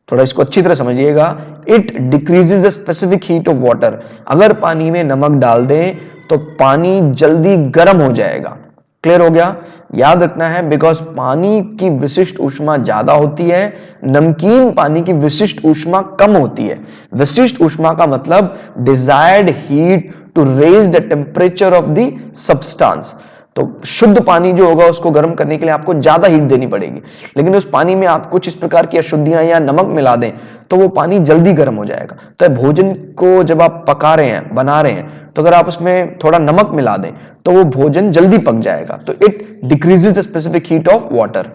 थोड़ा इसको अच्छी तरह समझिएगा। It decreases the specific heat of water. अगर पानी में नमक डाल दें तो पानी जल्दी गर्म हो जाएगा। क्लियर हो गया? याद रखना है, बिकॉज पानी की विशिष्ट ऊष्मा ज्यादा होती है, नमकीन पानी की विशिष्ट ऊष्मा कम होती है। विशिष्ट ऊष्मा का मतलब desired heat to raise the temperature of the substance. तो शुद्ध पानी जो होगा उसको गर्म करने के लिए आपको ज्यादा हीट देनी पड़ेगी, लेकिन उस पानी में आप कुछ इस प्रकार की अशुद्धियां या नमक मिला दें तो वो पानी जल्दी गर्म हो जाएगा। तो भोजन को जब आप पका रहे हैं, बना रहे हैं, तो अगर आप उसमें थोड़ा नमक मिला दें तो वो भोजन जल्दी पक जाएगा। तो it decreases the specific heat of water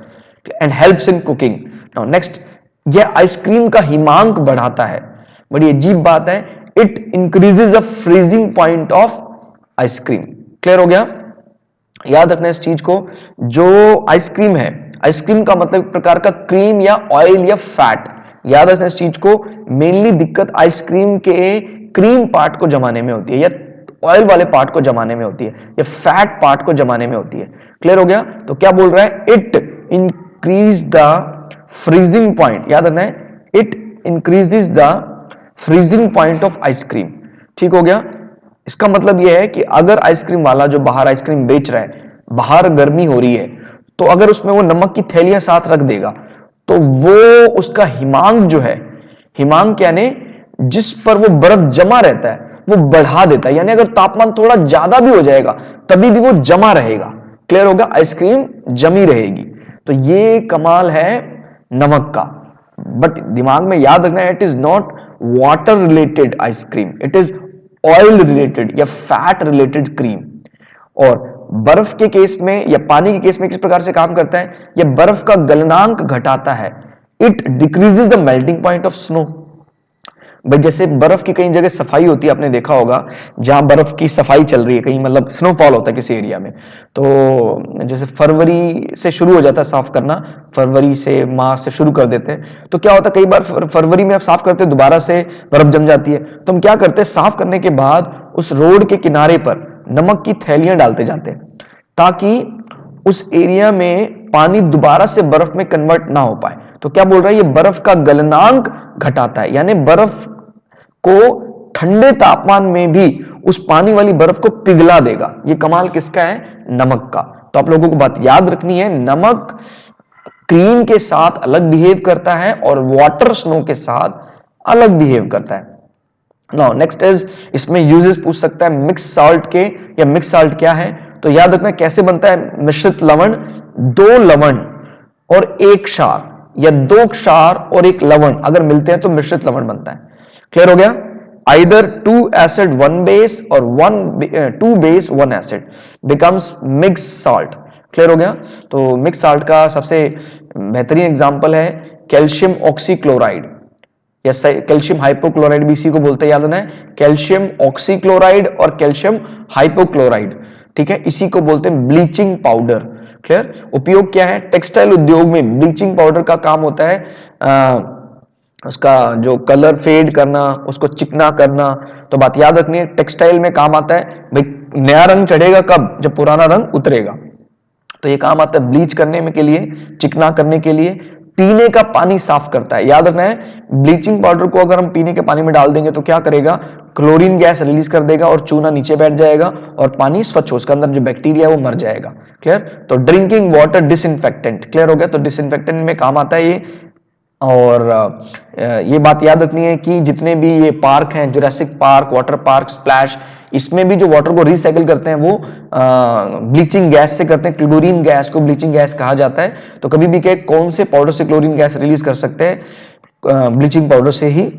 and helps in cooking. Now next, यह आइसक्रीम का हिमांक बढ़ाता है। बड़ी अजीब बात है, it increases the freezing point of ice cream. Clear हो गया? याद रखना इस चीज को। जो आइसक्रीम है, आइसक्रीम का मतलब एक प्रकार का क्रीम या ऑयल या फैट। याद रखना इस चीज को। मेनली दिक्कत आइसक्रीम के क्रीम पार्ट को जमाने में होती है, या ऑयल वाले पार्ट को जमाने में होती है, या फैट पार्ट को जमाने में होती है। क्लियर हो गया? तो क्या बोल रहा है? It increase the freezing point. याद रखना है, it increases the freezing point of ice cream. ठीक हो गया। इसका मतलब यह है कि अगर आइसक्रीम वाला जो बाहर आइसक्रीम बेच रहा है, बाहर गर्मी हो रही है, तो अगर उसमें वो नमक की थैलियां साथ रख देगा तो वो उसका हिमांक जो है, हिमांक यानी जिस पर वो बर्फ जमा रहता है वो बढ़ा देता है, यानी अगर तापमान थोड़ा ज्यादा भी हो जाएगा तभी भी वो जमा रहेगा। क्लियर होगा, आइसक्रीम जमी रहेगी। तो ये कमाल है नमक का। बट दिमाग में याद रखना है, it is not water related ice cream, it is oil related या फैट रिलेटेड क्रीम। और बर्फ के केस में या पानी के केस में किस प्रकार से काम करता है, यह बर्फ का गलनांक घटाता है। It decreases the melting point of snow. भाई जैसे बर्फ की कई जगह सफाई होती है, आपने देखा होगा, जहां बर्फ की सफाई चल रही है कहीं, मतलब स्नोफॉल होता है किसी एरिया में, तो जैसे फरवरी से शुरू हो जाता है साफ करना, फरवरी से मार्च से शुरू कर देते हैं, तो क्या होता है कई बार फरवरी में आप साफ करते हैं, दोबारा से बर्फ जम जाती है, तो हम क्या करते हैं, साफ करने के बाद उस रोड के किनारे पर नमक की थैलियां डालते जाते हैं ताकि उस एरिया में पानी दोबारा से बर्फ में कन्वर्ट ना हो पाए। तो क्या बोल रहा है, ये बर्फ का गलनांक घटाता है, यानी बर्फ को ठंडे तापमान में भी उस पानी वाली बर्फ को पिघला देगा। ये कमाल किसका है, नमक का। तो आप लोगों को बात याद रखनी है, नमक क्रीम के साथ अलग बिहेव करता है और वाटर स्नो के साथ अलग बिहेव करता है। नाउ नेक्स्ट इज, इसमें यूजेस पूछ सकता है मिक्स सॉल्ट के, या मिक्स सॉल्ट क्या है, तो याद रखना कैसे बनता है मिश्रित लवण, दो लवण और एक क्षार, या दो क्षार और एक लवण अगर मिलते हैं तो मिश्रित लवण बनता है। क्लियर हो गया, either two acid one base और two base one acid becomes mix salt. Clear हो गया। तो मिक्स सॉल्ट का सबसे बेहतरीन एग्जांपल है कैल्शियम ऑक्सीक्लोराइड या कैल्शियम हाइपोक्लोराइड भी इसी को बोलते हैं, याद रखना है, कैल्शियम ऑक्सीक्लोराइड और कैल्शियम हाइपोक्लोराइड। ठीक है, इसी को बोलते हैं ब्लीचिंग पाउडर। क्लियर, उपयोग क्या है, टेक्सटाइल उद्योग में ब्लीचिंग पाउडर का काम होता है उसका जो कलर फेड करना, उसको चिकना करना। तो बात याद रखनी है, टेक्सटाइल में काम आता है। भाई नया रंग चढ़ेगा कब, जब पुराना रंग उतरेगा, तो ये काम आता है ब्लीच करने में के लिए, चिकना करने के लिए। पीने का पानी साफ करता है, याद रखना है, ब्लीचिंग पाउडर को अगर हम पीने के पानी में डाल देंगे तो क्या करेगा, क्लोरीन गैस रिलीज कर देगा और चूना नीचे बैठ जाएगा और पानी स्वच्छ, उसके अंदर जो बैक्टीरिया है वो मर जाएगा। क्लियर, तो ड्रिंकिंग वाटर डिसइंफेक्टेंट। क्लियर हो गया, तो डिसइंफेक्टेंट में काम आता है ये। और ये बात याद रखनी है कि जितने भी ये पार्क हैं, Jurassic park, water park, splash, इसमें भी जो वाटर को रिसाइकिल करते हैं वो ब्लीचिंग गैस से करते हैं। क्लोरीन गैस को ब्लीचिंग गैस कहा जाता है। तो कभी भी कौन से पाउडर से क्लोरीन गैस रिलीज कर सकते हैं, ब्लीचिंग पाउडर से ही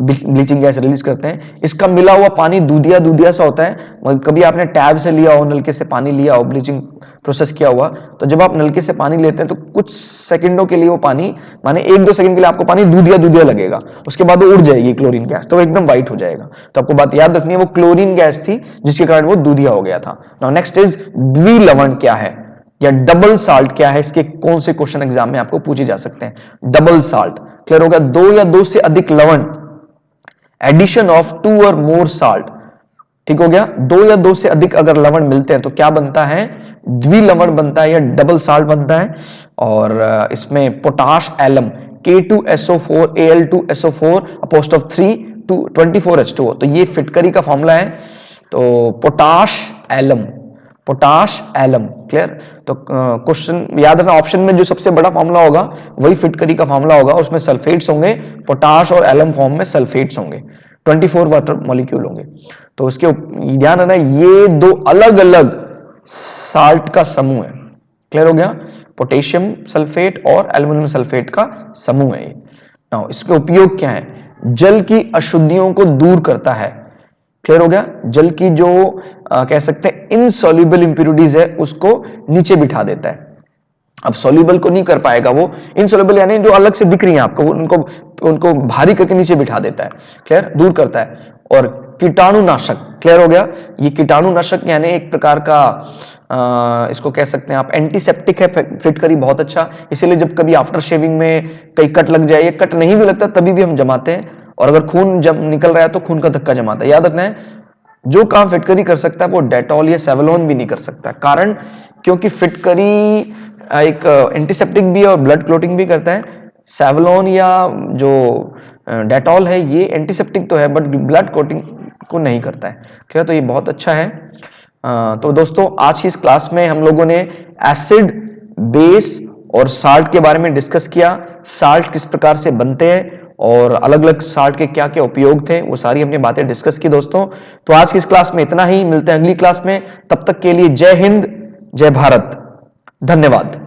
ब्लीचिंग गैस रिलीज करते हैं। इसका मिला हुआ पानी दूधिया दूधिया सा होता है। कभी आपने टैब से लिया हो, नलके से पानी लिया हो, ब्लीचिंग प्रोसेस किया हुआ, तो जब आप नलके से पानी लेते हैं तो कुछ सेकंडों के लिए वो पानी, माने 1-2 सेकंड के लिए आपको पानी दूधिया दूधिया लगेगा, उसके बाद वो उड़ जाएगी क्लोरीन गैस, तो वो एकदम व्हाइट हो जाएगा। तो आपको बात याद रखनी है, वो क्लोरीन गैस थी जिसके कारण वो दूधिया हो गया था। नाउ नेक्स्ट इज द्विलवण क्या है या डबल साल्ट क्या है, इसके कौन से क्वेश्चन एग्जाम में आपको पूछे जा सकते हैं। डबल साल्ट, क्लियर होगा, 2 या 2 से अधिक लवण, एडिशन ऑफ 2 और मोर साल्ट। ठीक हो गया, 2 या 2 से अधिक अगर लवण मिलते हैं तो क्या बनता है, द्विलवण बनता है या डबल साल्ट बनता है। और इसमें potash alum K2SO4 Al2SO4 apostrophe 3 24H2O, तो ये फिटकरी का फॉर्मूला है। तो potash alum, potash alum. Clear, तो क्वेश्चन याद रखना, ऑप्शन में जो सबसे बड़ा फॉर्मूला होगा वही फिटकरी का फॉर्मूला होगा, उसमें सल्फेट्स होंगे, पोटाश और एलम फॉर्म में सल्फेट्स होंगे, 24 वाटर मॉलिक्यूल होंगे। तो उसके ध्यान रखना, ये 2 अलग अलग साल्ट का समूह है। क्लियर हो गया, पोटेशियम सल्फेट और एल्युमिनियम सल्फेट का समूह है ये। नाउ इसके उपयोग क्या है, जल की अशुद्धियों को दूर करता है। क्लियर हो गया, जल की जो कह सकते हैं इनसॉल्युबल इंप्योरिटीज है उसको नीचे बिठा देता है। अब सॉल्युबल को नहीं कर पाएगा वो, इनसॉल्युबल यानी जो अलग से दिख रही है आपको, उनको भारी करके नीचे बिठा देता है। क्लियर, दूर करता है। और कीटाणुनाशक, क्लियर हो गया, ये कीटाणुनाशक यानी एक प्रकार का इसको कह सकते हैं आप एंटीसेप्टिक है फिटकरी, बहुत अच्छा। इसीलिए जब कभी आफ्टर शेविंग में कहीं कट लग जाए, कट नहीं भी लगता तभी भी हम जमाते हैं, और अगर खून जब निकल रहा है तो खून का धक्का जमाता है। याद रखना है, जो काम फिटकरी कर सकता है वो डेटॉल या सेवलॉन भी नहीं कर सकता। कारण, क्योंकि फिटकरी एक एंटीसेप्टिक भी है और ब्लड क्लोटिंग भी करता है। सेवलॉन या जो डेटॉल है ये एंटीसेप्टिक तो है बट ब्लड कोटिंग को नहीं करता है। ठीक है, तो ये बहुत अच्छा है। तो दोस्तों आज की इस क्लास में हम लोगों ने एसिड, बेस और साल्ट के बारे में डिस्कस किया। साल्ट किस प्रकार से बनते हैं और अलग अलग साल्ट के क्या क्या उपयोग थे, वो सारी हमने बातें डिस्कस की दोस्तों। तो आज की इस क्लास में इतना ही, मिलते हैं अगली क्लास में। तब तक के लिए जय हिंद, जय भारत, धन्यवाद।